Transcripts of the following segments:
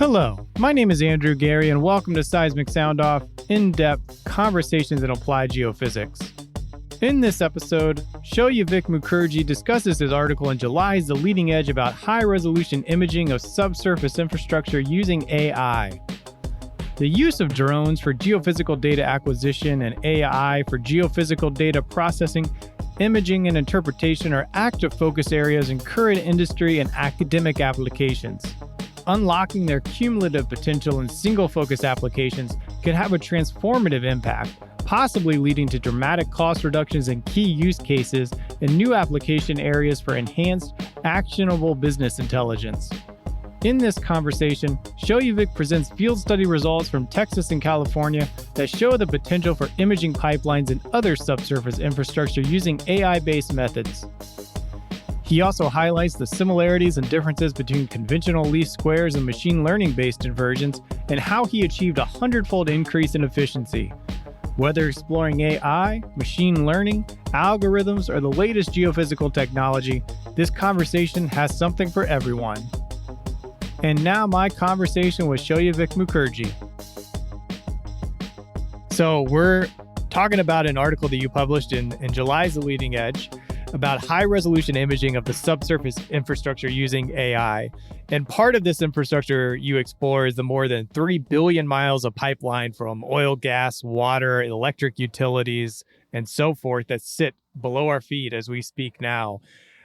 Hello, my name is Andrew Gary, and welcome to Seismic Sound Off, in-depth conversations in applied geophysics. In this episode, Souvik Mukherjee discusses his article in July's The Leading Edge about high-resolution imaging of subsurface infrastructure using AI. The use of drones for geophysical data acquisition and AI for geophysical data processing, imaging, and interpretation are active focus areas in current industry and academic applications. Unlocking their cumulative potential in single-focus applications can have a transformative impact, possibly leading to dramatic cost reductions in key use cases and new application areas for enhanced, actionable business intelligence. In this conversation, Souvik presents field study results from Texas and California that show the potential for imaging pipelines and other subsurface infrastructure using AI-based methods. He also highlights the similarities and differences between conventional least squares and machine learning-based inversions and how he achieved a 100-fold increase in efficiency. Whether exploring AI, machine learning, algorithms, or the latest geophysical technology, this conversation has something for everyone. And now my conversation with Souvik Mukherjee. So we're talking about an article that you published in July's The Leading Edge about high-resolution imaging of the subsurface infrastructure using AI. And part of this infrastructure you explore is the more than 3 billion miles of pipeline from oil, gas, water, electric utilities, and so forth that sit below our feet as we speak now.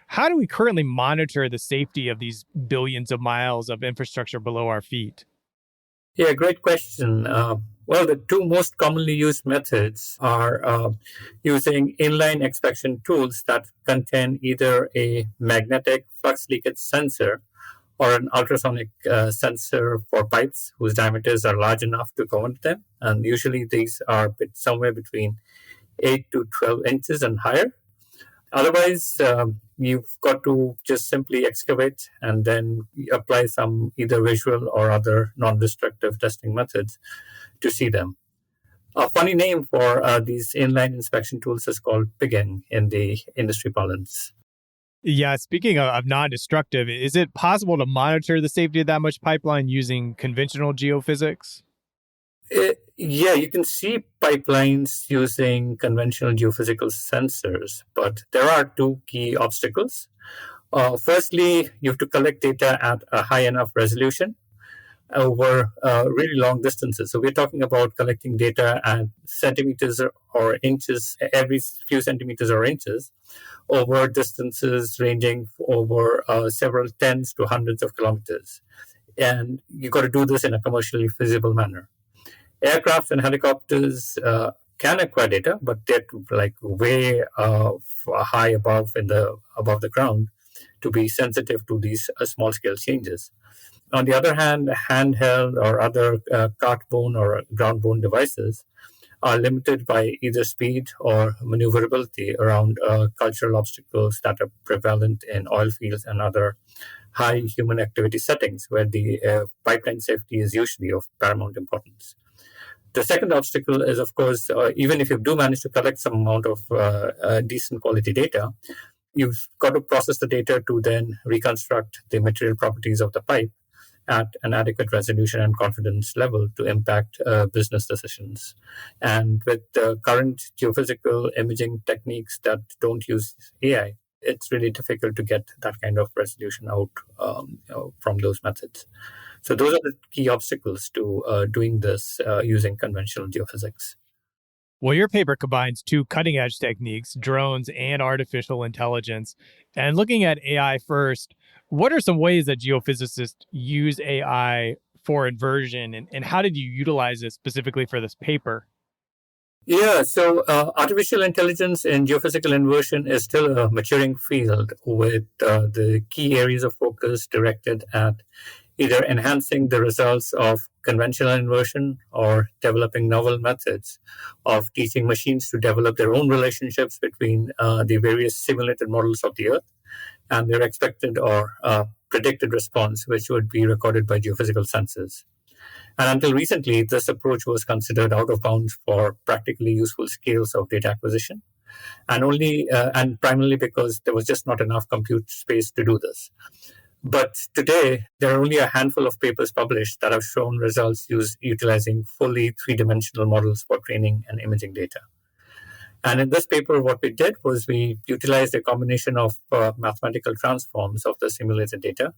How do we currently monitor the safety of these billions of miles of infrastructure below our feet? Yeah, great question. Well, the two most commonly used methods are using inline inspection tools that contain either a magnetic flux leakage sensor or an ultrasonic sensor for pipes whose diameters are large enough to go into them. And usually these are somewhere between 8 to 12 inches and higher. Otherwise, you've got to just simply excavate and then apply some either visual or other non-destructive testing methods to see them. A funny name for these inline inspection tools is called pigging in the industry parlance. Yeah, speaking of non-destructive, is it possible to monitor the safety of that much pipeline using conventional geophysics? Yeah, you can see pipelines using conventional geophysical sensors, but there are two key obstacles. Firstly, you have to collect data at a high enough resolution over really long distances. So we're talking about collecting data at centimeters or inches, every few centimeters or inches, over distances ranging over several tens to hundreds of kilometers. And you've got to do this in a commercially feasible manner. Aircraft and helicopters can acquire data, but they're like way high above the ground to be sensitive to these small scale changes. On the other hand, handheld or other cart-borne or ground-borne devices are limited by either speed or maneuverability around cultural obstacles that are prevalent in oil fields and other high human activity settings where the pipeline safety is usually of paramount importance. The second obstacle is, of course, even if you do manage to collect some amount of decent quality data, you've got to process the data to then reconstruct the material properties of the pipe at an adequate resolution and confidence level to impact business decisions. And with the current geophysical imaging techniques that don't use AI, it's really difficult to get that kind of resolution out from those methods. So those are the key obstacles to doing this using conventional geophysics. Well, your paper combines two cutting-edge techniques, drones and artificial intelligence. And looking at AI first, what are some ways that geophysicists use AI for inversion, and how did you utilize it specifically for this paper? Yeah, so artificial intelligence in geophysical inversion is still a maturing field with the key areas of focus directed at either enhancing the results of conventional inversion or developing novel methods of teaching machines to develop their own relationships between the various simulated models of the Earth and their expected or predicted response, which would be recorded by geophysical sensors. And until recently, this approach was considered out of bounds for practically useful scales of data acquisition, and primarily because there was just not enough compute space to do this. But today, there are only a handful of papers published that have shown results utilizing fully three-dimensional models for training and imaging data. And in this paper, what we did was we utilized a combination of mathematical transforms of the simulated data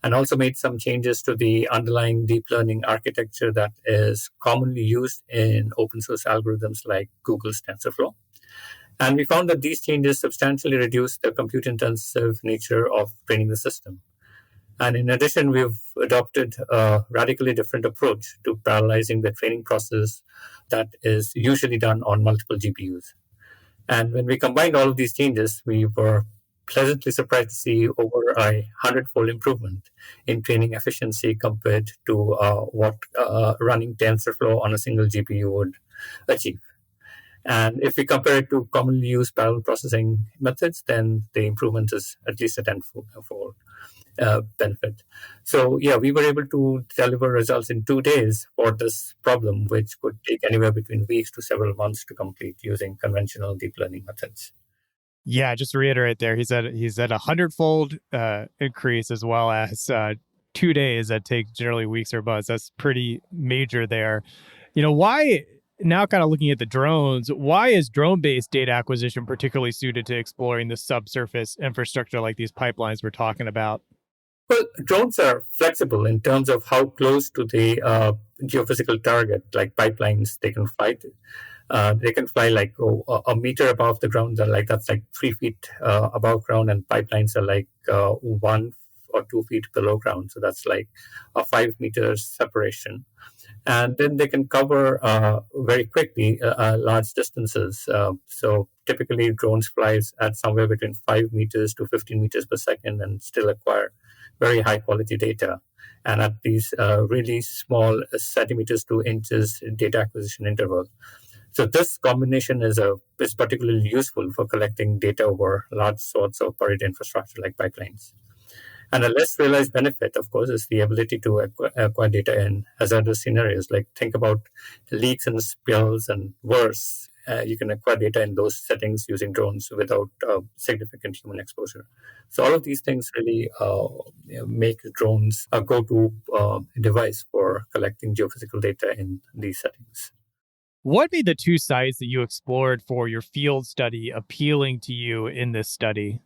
and also made some changes to the underlying deep learning architecture that is commonly used in open source algorithms like Google's TensorFlow. And we found that these changes substantially reduce the compute intensive nature of training the system. And in addition, we've adopted a radically different approach to parallelizing the training process that is usually done on multiple GPUs. And when we combined all of these changes, we were pleasantly surprised to see over 100-fold improvement in training efficiency compared to what running TensorFlow on a single GPU would achieve. And if we compare it to commonly used parallel processing methods, then the improvement is at least a tenfold benefit. So yeah, we were able to deliver results in 2 days for this problem, which could take anywhere between weeks to several months to complete using conventional deep learning methods. Yeah, just to reiterate there, he said 100-fold increase as well as 2 days that take generally weeks or months. That's pretty major there. Why, now kind of looking at the drones, why is drone-based data acquisition particularly suited to exploring the subsurface infrastructure like these pipelines we're talking about? Well, drones are flexible in terms of how close to the geophysical target, like pipelines, they can fly to. They can fly like a meter above the ground. That's like 3 feet above ground, and pipelines are like 1 or 2 feet below ground. So that's like a 5 meters separation. And then they can cover very quickly large distances. So typically drones flies at somewhere between 5 meters to 15 meters per second and still acquire very high quality data. And at these really small centimeters to inches data acquisition interval. So this combination is particularly useful for collecting data over large swaths of buried infrastructure like pipelines. And a less realized benefit, of course, is the ability to acquire data in hazardous scenarios. Like think about leaks and spills, and worse, you can acquire data in those settings using drones without significant human exposure. So all of these things really make drones a go-to device for collecting geophysical data in these settings. What made the two sites that you explored for your field study appealing to you in this study?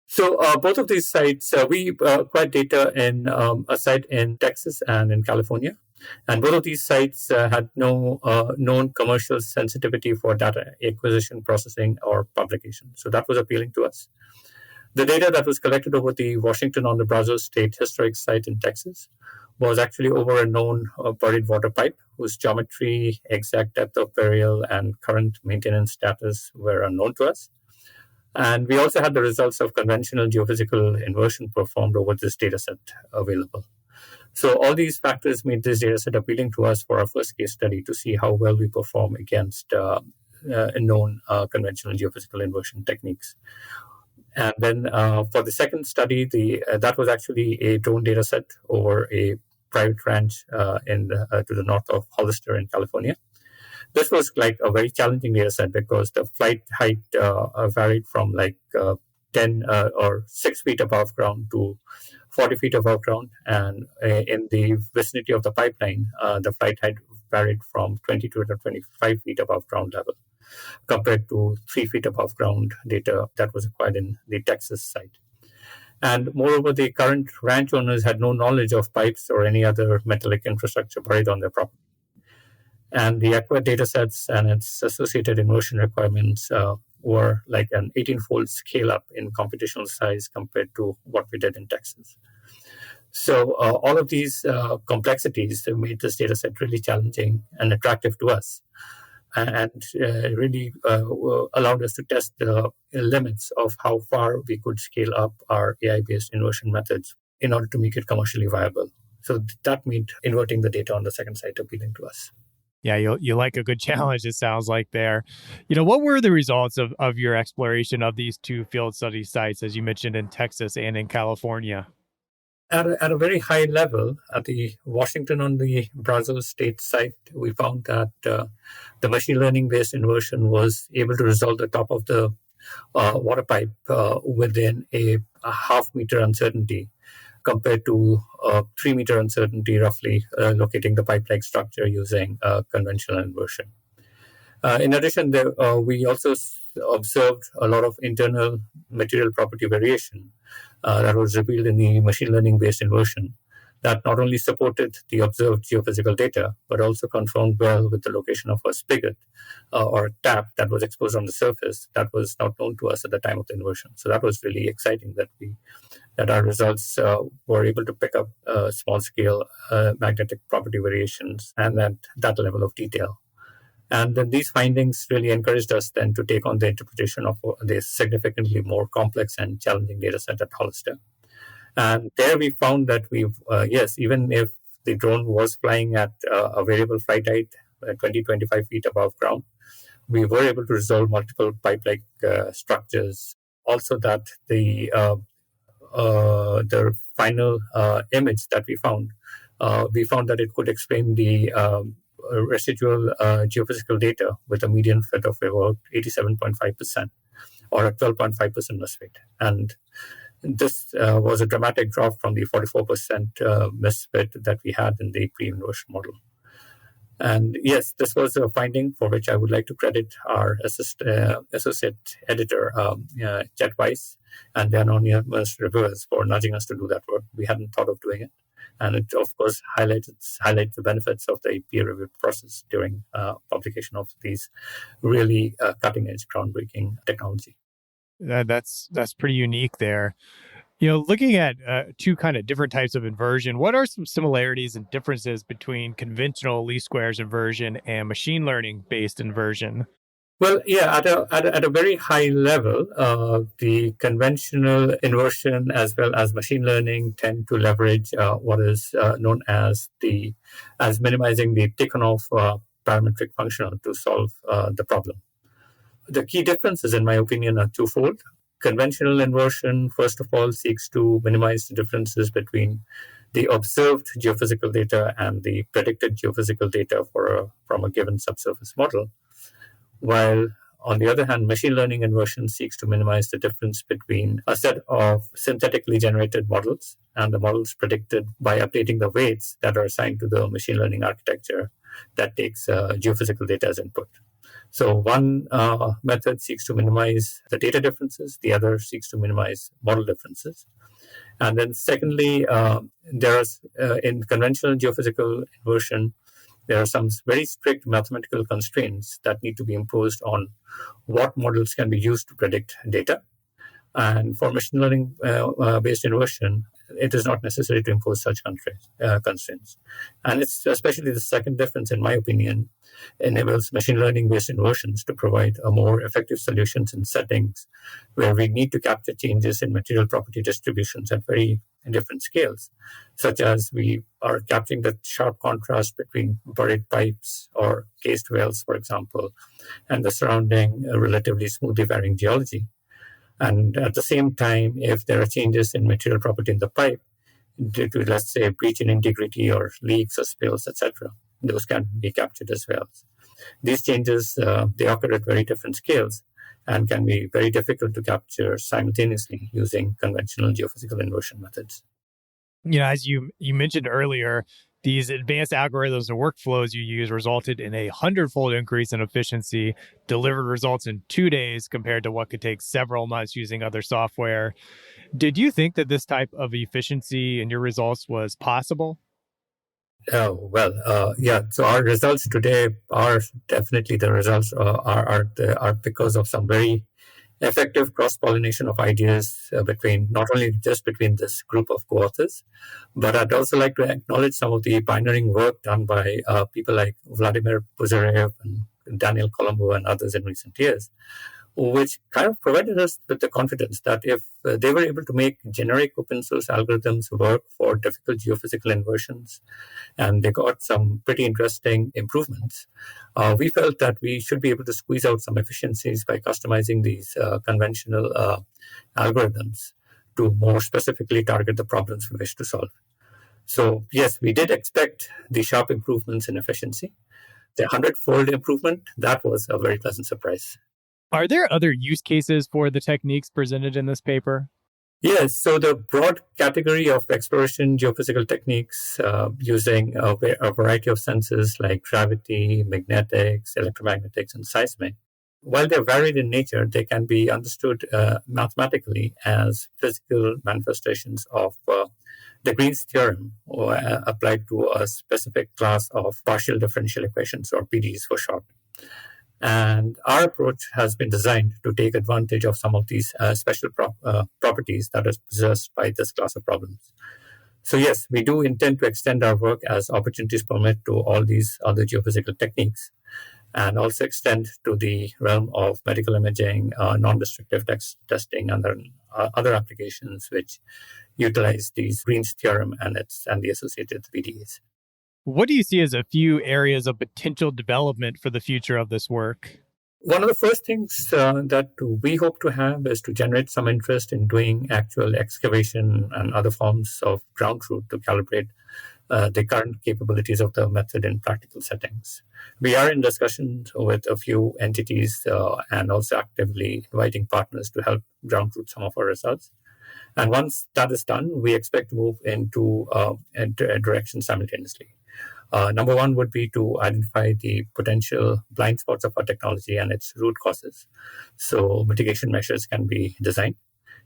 So both of these sites, we acquired data in a site in Texas and in California. And both of these sites had no known commercial sensitivity for data acquisition, processing, or publication. So that was appealing to us. The data that was collected over the Washington on the Brazos State Historic Site in Texas was actually over a known buried water pipe whose geometry, exact depth of burial, and current maintenance status were unknown to us. And we also had the results of conventional geophysical inversion performed over this dataset available. So all these factors made this dataset appealing to us for our first case study to see how well we perform against known conventional geophysical inversion techniques. And then for the second study, that was actually a drone dataset over a private ranch to the north of Hollister in California. This was like a very challenging data set because the flight height varied from like 10 or 6 feet above ground to 40 feet above ground. And in the vicinity of the pipeline, the flight height varied from 20 to 25 feet above ground level compared to 3 feet above ground data that was acquired in the Texas site. And moreover, the current ranch owners had no knowledge of pipes or any other metallic infrastructure buried on their property. And the acquired data sets and its associated inversion requirements were like an 18-fold scale up in computational size compared to what we did in Texas. So all of these complexities made this data set really challenging and attractive to us, and really allowed us to test the limits of how far we could scale up our AI-based inversion methods in order to make it commercially viable. So that made inverting the data on the second site appealing to us. Yeah, you like a good challenge, it sounds like there. What were the results of your exploration of these two field study sites, as you mentioned, in Texas and in California? At a very high level, at the Washington on the Brazos State site, we found that the machine learning-based inversion was able to resolve the top of the water pipe within a half-meter uncertainty. compared to 3-meter uncertainty, roughly locating the pipe-like structure using conventional inversion. In addition, we also observed a lot of internal material property variation that was revealed in the machine learning-based inversion that not only supported the observed geophysical data, but also confirmed well with the location of a spigot or tap that was exposed on the surface that was not known to us at the time of the inversion. So that was really exciting that our results were able to pick up small-scale magnetic property variations and at that level of detail. And then these findings really encouraged us then to take on the interpretation of this significantly more complex and challenging data set at Hollister. And there we found that even if the drone was flying at a variable flight height, 20-25 feet above ground, we were able to resolve multiple pipe-like structures. Also that the final image that we found that it could explain the residual geophysical data with a median fit of about 87.5% or a 12.5% misfit. And this was a dramatic drop from the 44% misfit that we had in the pre-inversion model. And yes, this was a finding for which I would like to credit our associate editor, Chet Weiss, and the anonymous reviewers for nudging us to do that work. We hadn't thought of doing it. And it, of course, highlights the benefits of the peer-reviewed process during publication of these really cutting-edge, groundbreaking technology. That's pretty unique there. Looking at two kind of different types of inversion, what are some similarities and differences between conventional least squares inversion and machine learning-based inversion? Well, yeah, at a very high level, the conventional inversion as well as machine learning tend to leverage what is known as minimizing the Tikhonov parametric function to solve the problem. The key differences, in my opinion, are twofold. Conventional inversion, first of all, seeks to minimize the differences between the observed geophysical data and the predicted geophysical data from a given subsurface model. While, on the other hand, machine learning inversion seeks to minimize the difference between a set of synthetically generated models and the models predicted by updating the weights that are assigned to the machine learning architecture that takes geophysical data as input. So one method seeks to minimize the data differences, the other seeks to minimize model differences. And then secondly, there are in conventional geophysical inversion, there are some very strict mathematical constraints that need to be imposed on what models can be used to predict data. And for machine learning based inversion, it is not necessary to impose such constraints. And it's especially the second difference, in my opinion, enables machine learning based inversions to provide a more effective solutions in settings where we need to capture changes in material property distributions at very different scales, such as we are capturing the sharp contrast between buried pipes or cased wells, for example, and the surrounding relatively smoothly varying geology. And at the same time, if there are changes in material property in the pipe due to, let's say, breach in integrity or leaks or spills, etc., those can be captured as well. These changes, they occur at very different scales and can be very difficult to capture simultaneously using conventional geophysical inversion methods. As you mentioned earlier, these advanced algorithms and workflows you use resulted in 100-fold increase in efficiency, delivered results in 2 days compared to what could take several months using other software. Did you think that this type of efficiency in your results was possible? Oh, well, yeah. So our results today are definitely the results are because of some very effective cross-pollination of ideas between not only just between this group of co-authors, but I'd also like to acknowledge some of the pioneering work done by people like Vladimir Puzarev and Daniel Colombo and others in recent years, which kind of provided us with the confidence that if they were able to make generic open source algorithms work for difficult geophysical inversions, and they got some pretty interesting improvements, we felt that we should be able to squeeze out some efficiencies by customizing these conventional algorithms to more specifically target the problems we wish to solve. So yes, we did expect the sharp improvements in efficiency. The 100-fold improvement, that was a very pleasant surprise. Are there other use cases for the techniques presented in this paper? Yes, so the broad category of exploration geophysical techniques using a variety of sensors like gravity, magnetics, electromagnetics, and seismic. While they're varied in nature, they can be understood mathematically as physical manifestations of the Green's theorem, or applied to a specific class of partial differential equations, or PDEs for short. And our approach has been designed to take advantage of some of these special properties that are possessed by this class of problems. So yes, we do intend to extend our work as opportunities permit to all these other geophysical techniques, and also extend to the realm of medical imaging, non-destructive testing, and other applications which utilize these Green's theorem and the associated PDEs. What do you see as a few areas of potential development for the future of this work? One of the first things that we hope to have is to generate some interest in doing actual excavation and other forms of ground truth to calibrate the current capabilities of the method in practical settings. We are in discussions with a few entities and also actively inviting partners to help ground truth some of our results. And once that is done, we expect to move into a direction simultaneously. Number one would be to identify the potential blind spots of our technology and its root causes, so mitigation measures can be designed.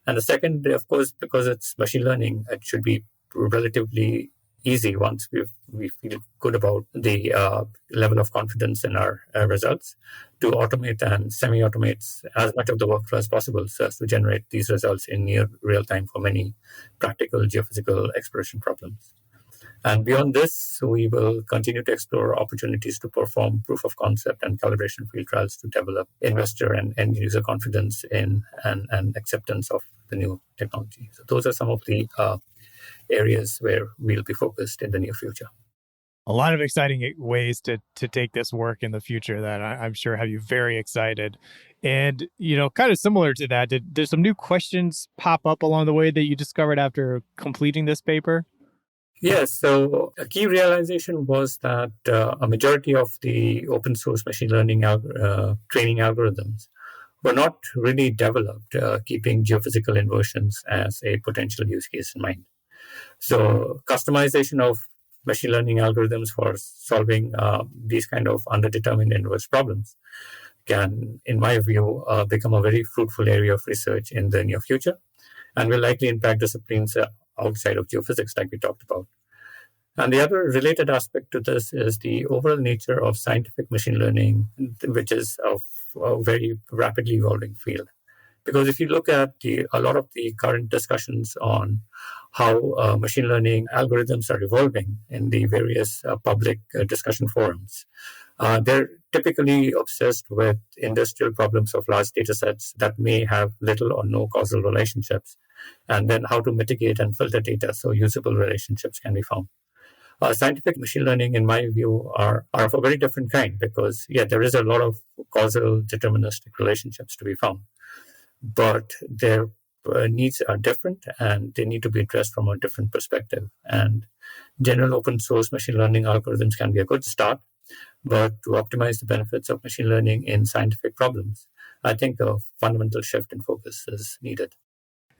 And the second, of course, because it's machine learning, it should be relatively easy once we feel good about the level of confidence in our results, to automate and semi-automate as much of the workflow as possible so as to generate these results in near real time for many practical geophysical exploration problems. And beyond this, we will continue to explore opportunities to perform proof of concept and calibration field trials to develop investor and end user confidence in and acceptance of the new technology. So those are some of the areas where we'll be focused in the near future. A lot of exciting ways to take this work in the future that I'm sure have you very excited. And, kind of similar to that, did some new questions pop up along the way that you discovered after completing this paper? Yes, so a key realization was that a majority of the open source machine learning training algorithms were not really developed keeping geophysical inversions as a potential use case in mind. So customization of machine learning algorithms for solving these kind of underdetermined inverse problems can, in my view, become a very fruitful area of research in the near future, and will likely impact disciplines outside of geophysics, like we talked about. And the other related aspect to this is the overall nature of scientific machine learning, which is of a very rapidly evolving field. Because if you look at a lot of the current discussions on how machine learning algorithms are evolving in the various public discussion forums, they're typically obsessed with industrial problems of large data sets that may have little or no causal relationships, and then how to mitigate and filter data so usable relationships can be found. Scientific machine learning, in my view, are of a very different kind because, yeah, there is a lot of causal deterministic relationships to be found, but their needs are different and they need to be addressed from a different perspective. And general open source machine learning algorithms can be a good start, but to optimize the benefits of machine learning in scientific problems, I think a fundamental shift in focus is needed.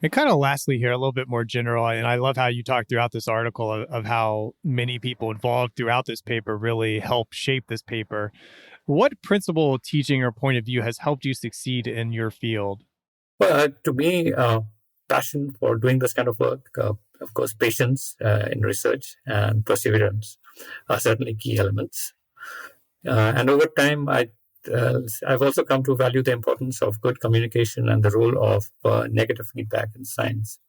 And kind of lastly here, a little bit more general, and I love how you talk throughout this article of how many people involved throughout this paper really help shape this paper. What principle, teaching, or point of view has helped you succeed in your field? Well, to me, passion for doing this kind of work, of course, patience in research and perseverance are certainly key elements. And over time, I've also come to value the importance of good communication and the role of negative feedback in science.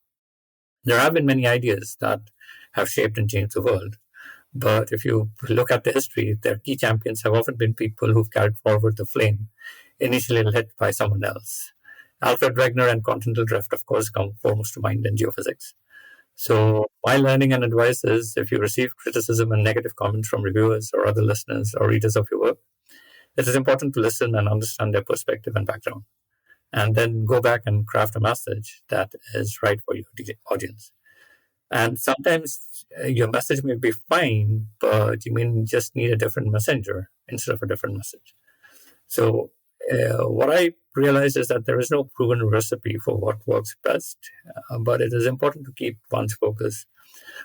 There have been many ideas that have shaped and changed the world. But if you look at the history, their key champions have often been people who've carried forward the flame, initially lit by someone else. Alfred Wegener and continental drift, of course, come foremost to mind in geophysics. So my learning and advice is if you receive criticism and negative comments from reviewers or other listeners or readers of your work, it is important to listen and understand their perspective and background, and then go back and craft a message that is right for your audience. And sometimes your message may be fine, but you may just need a different messenger instead of a different message. So What I realized is that there is no proven recipe for what works best, but it is important to keep one's focus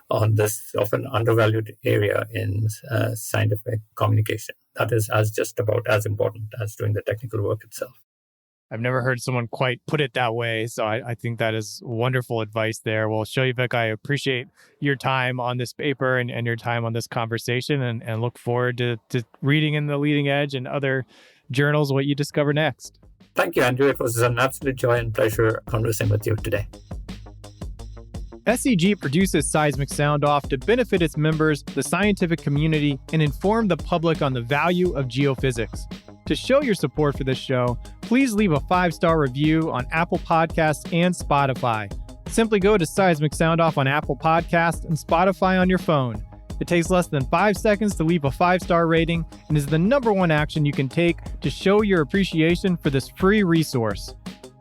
on this often undervalued area in scientific communication. That is just about as important as doing the technical work itself. I've never heard someone quite put it that way. So I think that is wonderful advice there. Well, Souvik, I appreciate your time on this paper and your time on this conversation and look forward to reading in the Leading Edge and other journals what you discover next. Thank you, Andrew. It was an absolute joy and pleasure conversing with you today. SEG produces Seismic Sound Off to benefit its members, the scientific community, and inform the public on the value of geophysics. To show your support for this show, please leave a 5-star review on Apple Podcasts and Spotify. Simply go to Seismic Sound Off on Apple Podcasts and Spotify on your phone. It takes less than 5 seconds to leave a 5-star rating and is the #1 action you can take to show your appreciation for this free resource.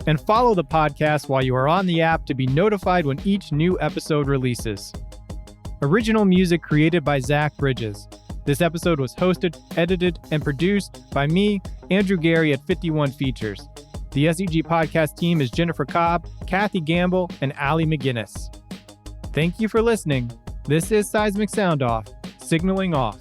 And follow the podcast while you are on the app to be notified when each new episode releases. Original music created by Zach Bridges. This episode was hosted, edited, and produced by me, Andrew Gary at 51 Features. The SEG podcast team is Jennifer Cobb, Kathy Gamble, and Allie McGinnis. Thank you for listening. This is Seismic Sound Off, signaling off.